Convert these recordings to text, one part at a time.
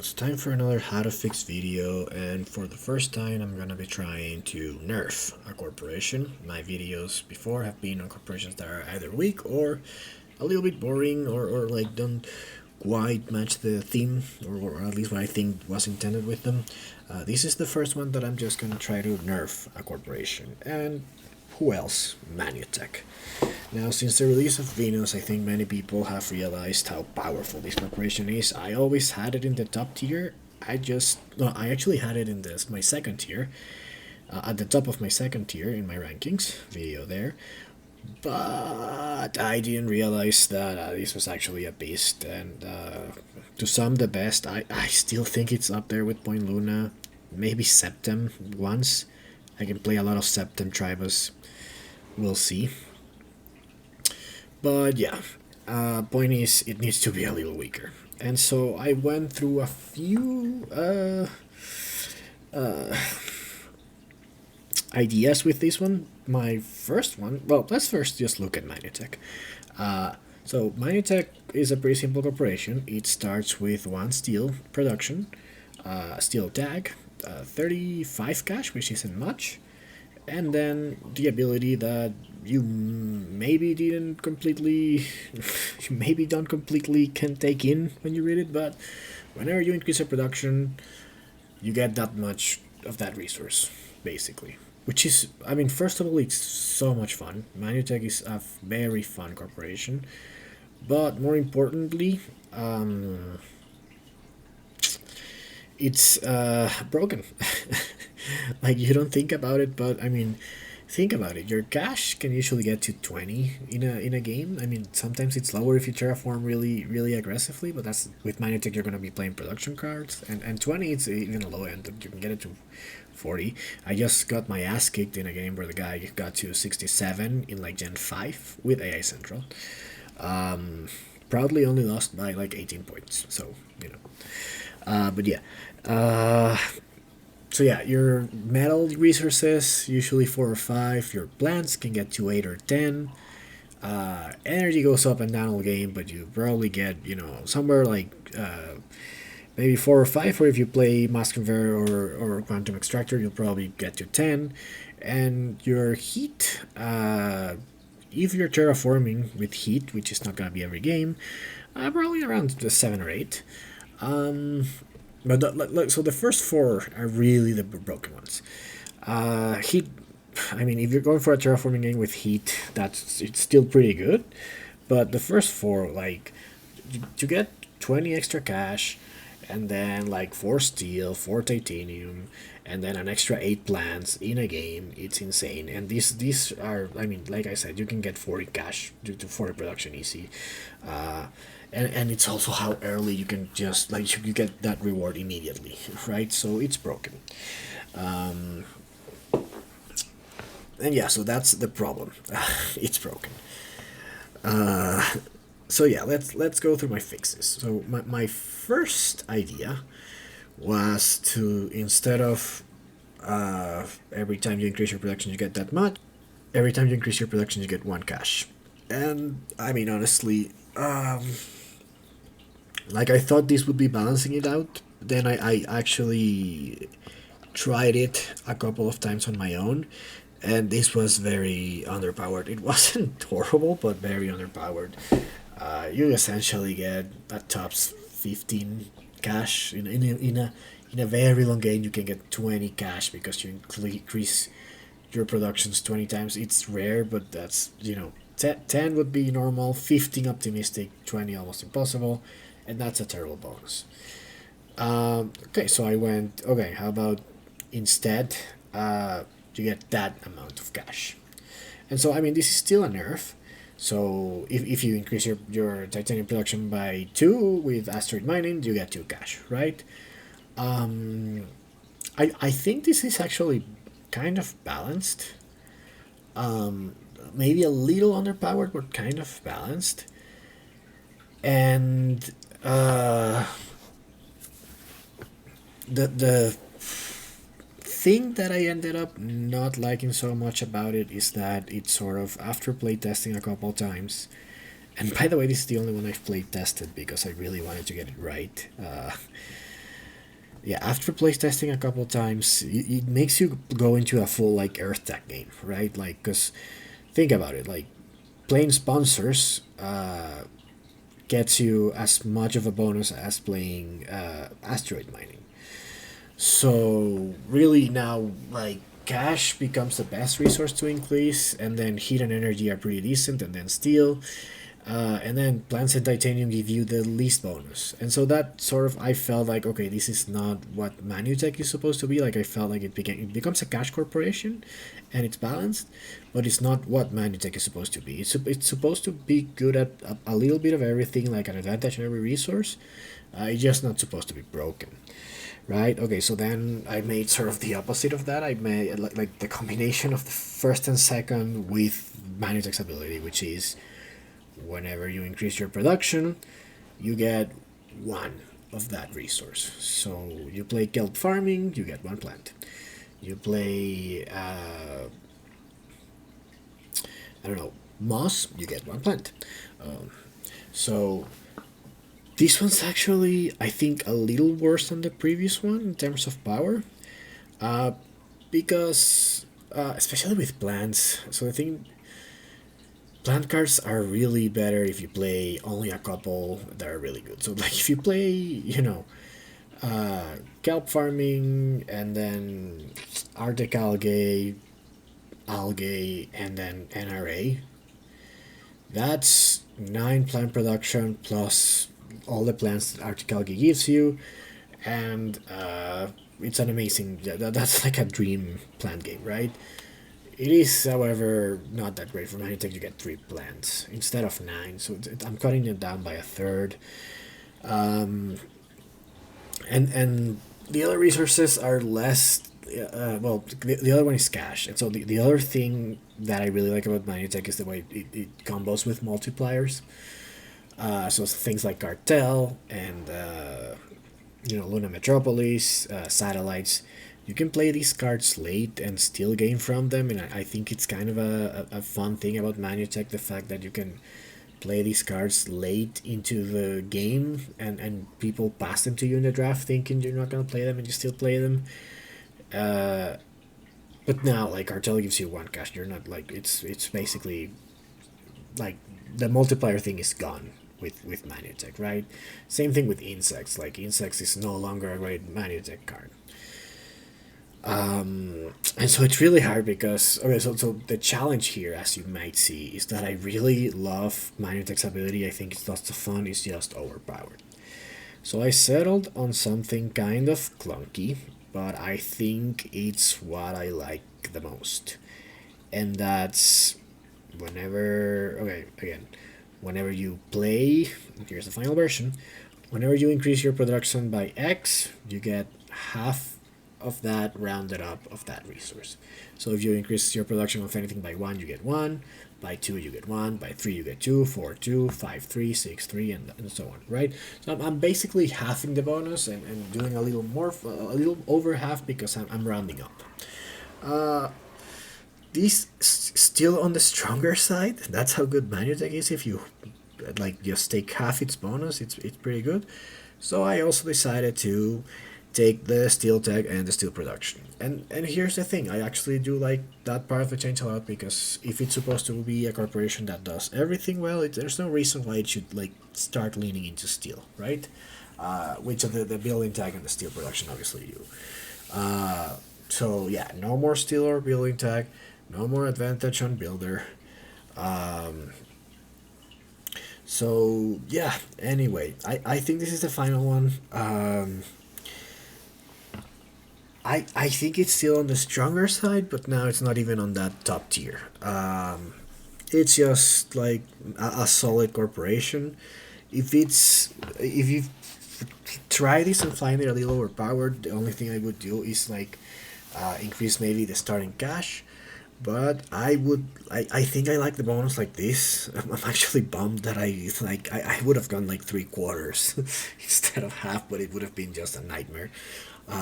it's time for another how to fix video, and for the first time I'm gonna be trying to nerf a corporation. My videos before have been on corporations that are either weak or a little bit boring or like don't quite match the theme or at least what I think was intended with them. This is the first one that I'm just gonna try to nerf a corporation. And who else? Manutech. Now, since the release of Venus, I think many people have realized how powerful this corporation is. I always had it in the top tier. I actually had it in my second tier, at the top of my second tier in my rankings video there. But I didn't realize that this was actually a beast, and to some the best. I still think it's up there with Point Luna, maybe Septem once. I can play a lot of Septem Tribus. We'll see. But yeah, point is, it needs to be a little weaker. And so I went through a few ideas with this one. My first one, well, let's first just look at Manutech. So Manutech is a pretty simple corporation. It starts with one steel production, steel tag, 35 cash, which isn't much, and then the ability that you maybe didn't completely you maybe don't completely can take in when you read it, but whenever you increase your production you get that much of that resource basically, which is, I mean, first of all, it's so much fun. Manutech is a very fun corporation, but more importantly, it's broken. Like, you don't think about it, but I mean, think about it. Your cash can usually get to 20 in a game. I mean, sometimes it's lower if you terraform really aggressively, but that's with Manutech. You're gonna be playing production cards, and 20 it's even a low end. You can get it to 40. I just got my ass kicked in a game where the guy got to 67 in like Gen 5 with AI Central. Proudly only lost by like 18 points. So you know, but yeah. So yeah, your metal resources, usually 4 or 5. Your plants can get to 8 or 10. Energy goes up and down all game, but you probably get, somewhere like maybe 4 or 5. Or if you play Mass Converter or Quantum Extractor, you'll probably get to 10. And your heat, if you're terraforming with heat, which is not going to be every game, probably around the 7 or 8. But so the first 4 are really the broken ones. Heat. I mean, if you're going for a terraforming game with heat, it's still pretty good. But the first 4, like, to get 20 extra cash, and then like 4 steel, 4 titanium, and then an extra 8 plants in a game, it's insane. And these are, I mean, like I said, you can get 40 cash due to 40 production easy. And it's also how early you can just, like, you get that reward immediately, right? So it's broken. And yeah, so that's the problem. It's broken. So yeah, let's go through my fixes. So my first idea was to, instead of every time you increase your production you get that much, every time you increase your production you get 1 cash. And I mean, honestly, like, I thought this would be balancing it out. Then I actually tried it a couple of times on my own, and this was very underpowered. It wasn't horrible, but very underpowered. You essentially get at tops 15 cash in a very long game. You can get 20 cash because you increase your productions 20 times. It's rare, but that's 10 would be normal, 15 optimistic, 20 almost impossible, and that's a terrible bonus. Okay, so I went, okay, how about instead you get that amount of cash? And so, I mean, this is still a nerf. So if you increase your titanium production by 2 with asteroid mining, you get 2 cash, right? I think this is actually kind of balanced. Maybe a little underpowered, but kind of balanced. And the thing that I ended up not liking so much about it is that it's sort of, after playtesting a couple times, and by the way, this is the only one I've playtested because I really wanted to get it right. yeah, after playtesting a couple times, it makes you go into a full like Earth Tech game, right? Like, cause think about it, like playing sponsors gets you as much of a bonus as playing asteroid mining. So really now, like cash becomes the best resource to increase, and then heat and energy are pretty decent, and then steel, and then plants and titanium give you the least bonus. And so that sort of I felt like okay, this is not what Manutech is supposed to be. Like I felt like it becomes a cash corporation, and it's balanced, but it's not what Manutech is supposed to be. It's supposed to be good at a little bit of everything, like an advantage in every resource. It's just not supposed to be broken, right? Okay, so then I made sort of the opposite of that. I made like the combination of the first and second with Manutech's ability, which is whenever you increase your production, you get one of that resource. So you play kelp farming, you get one plant. You play, I don't know, moss, you get one plant. So this one's actually, I think, a little worse than the previous one in terms of power, because especially with plants. So I think plant cards are really better if you play only a couple that are really good. So like if you play, kelp farming and then Arctic algae, and then NRA, that's 9 plant production plus all the plants that Arctic algae gives you, and it's an amazing. That's like a dream plant game, right? It is, however, not that great for Manutech. You get 3 plants instead of 9, so I'm cutting it down by a third. And the other resources are less. Well, the other one is cash, and so the other thing that I really like about Manutech is the way it combos with multipliers. So things like cartel and Luna Metropolis, satellites. You can play these cards late and still gain from them, and I think it's kind of a fun thing about Manutech, the fact that you can play these cards late into the game, and people pass them to you in the draft thinking you're not going to play them, and you still play them. But now, like, cartel gives you 1 cash. You're not, like, it's basically like the multiplier thing is gone with Manutech, right? Same thing with insects. Like insects is no longer a great Manutech card. And so it's really hard because okay, so the challenge here, as you might see, is that I really love Manutech's ability. I think it's lots of fun. It's just overpowered. So I settled on something kind of clunky, but I think it's what I like the most, and that's whenever okay again whenever you play, here's the final version. Whenever you increase your production by X, you get half of that rounded up of that resource. So if you increase your production of anything by 1, you get 1. By 2, you get 1. By 3, you get 2. 4, 2. 5, 3. 6, 3, and so on, right? So I'm basically halving the bonus and doing a little more, a little over half because I'm rounding up. This still on the stronger side. That's how good Manutech is. If you like just take half its bonus, it's pretty good. So I also decided to take the steel tech and the steel production. And here's the thing, I actually do like that part of the change a lot, because if it's supposed to be a corporation that does everything well, there's no reason why it should like start leaning into steel, right? Which of the building tag and the steel production obviously do. So yeah, no more steel or building tag, no more advantage on builder. So yeah, anyway, I think this is the final one. I think it's still on the stronger side, but now it's not even on that top tier. It's just like a solid corporation. If you try this and find it a little overpowered, the only thing I would do is like increase maybe the starting cash. But I think I like the bonus like this. I'm actually bummed that I would have gone like 3/4 instead of half, but it would have been just a nightmare.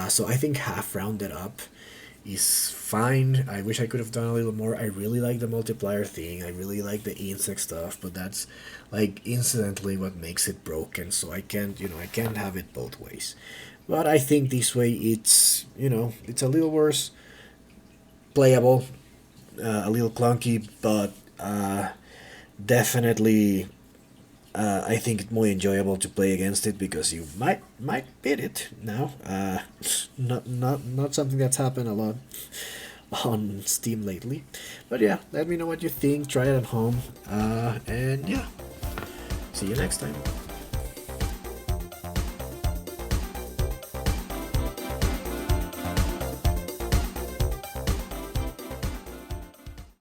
So I think half rounded up is fine. I wish I could have done a little more. I really like the multiplier thing. I really like the insect stuff, but that's like incidentally what makes it broken. So I can't have it both ways. But I think this way it's, it's a little worse playable, a little clunky, but definitely I think it's more enjoyable to play against it because you might beat it now. Not something that's happened a lot on Steam lately, but yeah, let me know what you think. Try it at home, and yeah, see you next time.